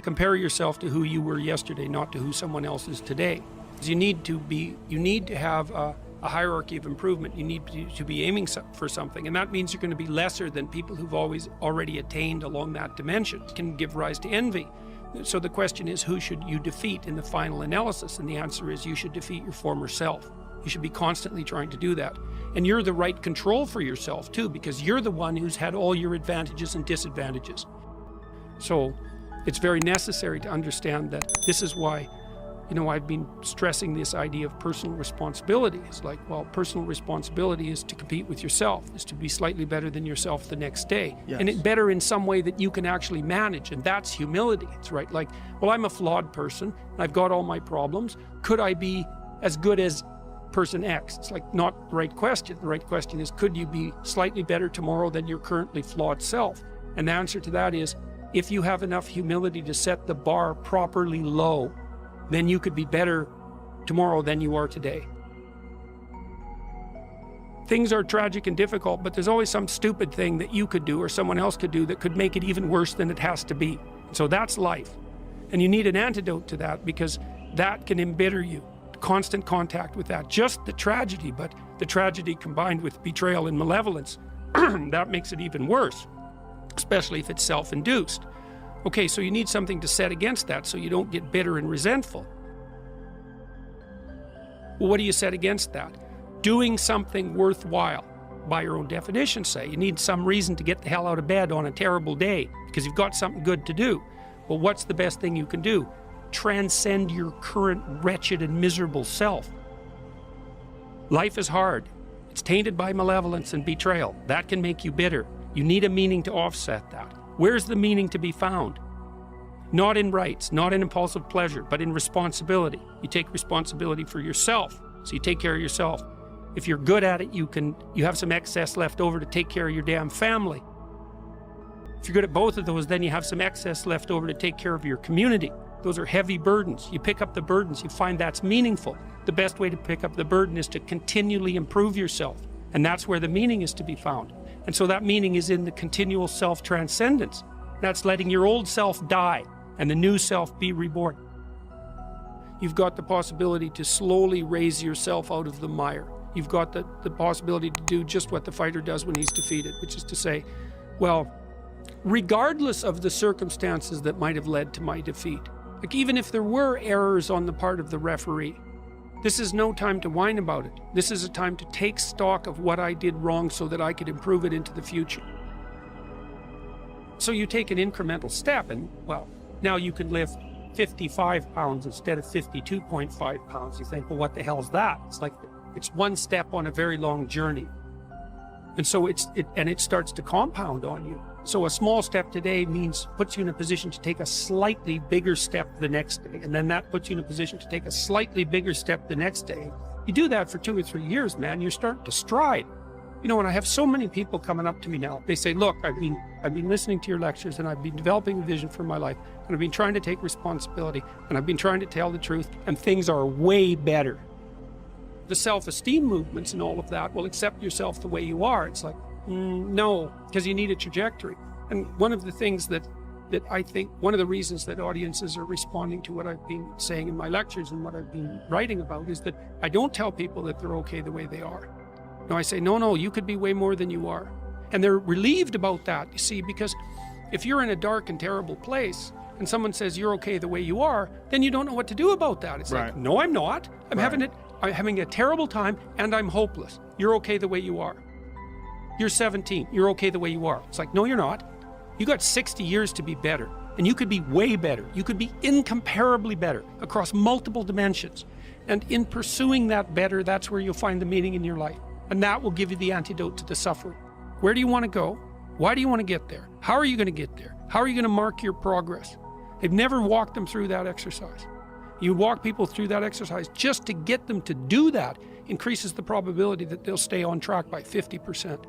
Compare yourself to who you were yesterday, not to who someone else is today. Because you need to have a hierarchy of improvement. You need to be aiming for something, and that means you're going to be lesser than people who've already attained along that dimension. It can give rise to envy. So the question is, who should you defeat in the final analysis? And the answer is, you should defeat your former self. You should be constantly trying to do that. And you're the right control for yourself too, because you're the one who's had all your advantages and disadvantages. So it's very necessary to understand that this is why, I've been stressing this idea of personal responsibility. It's like, well, personal responsibility is to compete with yourself, is to be slightly better than yourself the next day. Yes. And it better in some way that you can actually manage, and that's humility. It's right, like, well, I'm a flawed person, and I've got all my problems. Could I be as good as person X? It's like, not the right question. The right question is, could you be slightly better tomorrow than your currently flawed self? And the answer to that is, if you have enough humility to set the bar properly low, then you could be better tomorrow than you are today. Things are tragic and difficult, but there's always some stupid thing that you could do or someone else could do that could make it even worse than it has to be. So that's life. And you need an antidote to that, because that can embitter you. Constant contact with that. Just the tragedy, but the tragedy combined with betrayal and malevolence, that makes it even worse, especially if it's self-induced. Okay, so you need something to set against that so you don't get bitter and resentful. Well, what do you set against that? Doing something worthwhile, by your own definition, say. You need some reason to get the hell out of bed on a terrible day because you've got something good to do. Well, what's the best thing you can do? Transcend your current wretched and miserable self. Life is hard. It's tainted by malevolence and betrayal. That can make you bitter. You need a meaning to offset that. Where's the meaning to be found? Not in rights, not in impulsive pleasure, but in responsibility. You take responsibility for yourself, so you take care of yourself. If you're good at it, you have some excess left over to take care of your damn family. If you're good at both of those, then you have some excess left over to take care of your community. Those are heavy burdens. You pick up the burdens, you find that's meaningful. The best way to pick up the burden is to continually improve yourself. And that's where the meaning is to be found. And so that meaning is in the continual self-transcendence. That's letting your old self die and the new self be reborn. You've got the possibility to slowly raise yourself out of the mire. You've got the possibility to do just what the fighter does when he's defeated, which is to say, well, regardless of the circumstances that might have led to my defeat, like even if there were errors on the part of the referee, this is no time to whine about it. This is a time to take stock of what I did wrong so that I could improve it into the future. So you take an incremental step and, well, now you can lift 55 pounds instead of 52.5 pounds. You think, well, what the hell is that? It's like, it's one step on a very long journey. And so it starts to compound on you. So a small step today puts you in a position to take a slightly bigger step the next day. And then that puts you in a position to take a slightly bigger step the next day. You do that for 2 or 3 years, man, you're starting to stride. And I have so many people coming up to me now. They say, look, I've been listening to your lectures and I've been developing a vision for my life. And I've been trying to take responsibility and I've been trying to tell the truth, and things are way better. The self-esteem movements and all of that will accept yourself the way you are. It's like, no, because you need a trajectory. And one of the things that I think, one of the reasons that audiences are responding to what I've been saying in my lectures and what I've been writing about is that I don't tell people that they're okay the way they are. No, I say, no, you could be way more than you are. And they're relieved about that, you see, because if you're in a dark and terrible place and someone says you're okay the way you are, then you don't know what to do about that. It's right. Like, no, I'm not. I'm having a terrible time and I'm hopeless. You're okay the way you are. You're 17. You're okay the way you are. It's like, no, you're not. You got 60 years to be better, and you could be way better. You could be incomparably better across multiple dimensions. And in pursuing that better, that's where you'll find the meaning in your life. And that will give you the antidote to the suffering. Where do you want to go? Why do you want to get there? How are you going to get there? How are you going to mark your progress? They've never walked them through that exercise. You walk people through that exercise just to get them to do that increases the probability that they'll stay on track by 50%.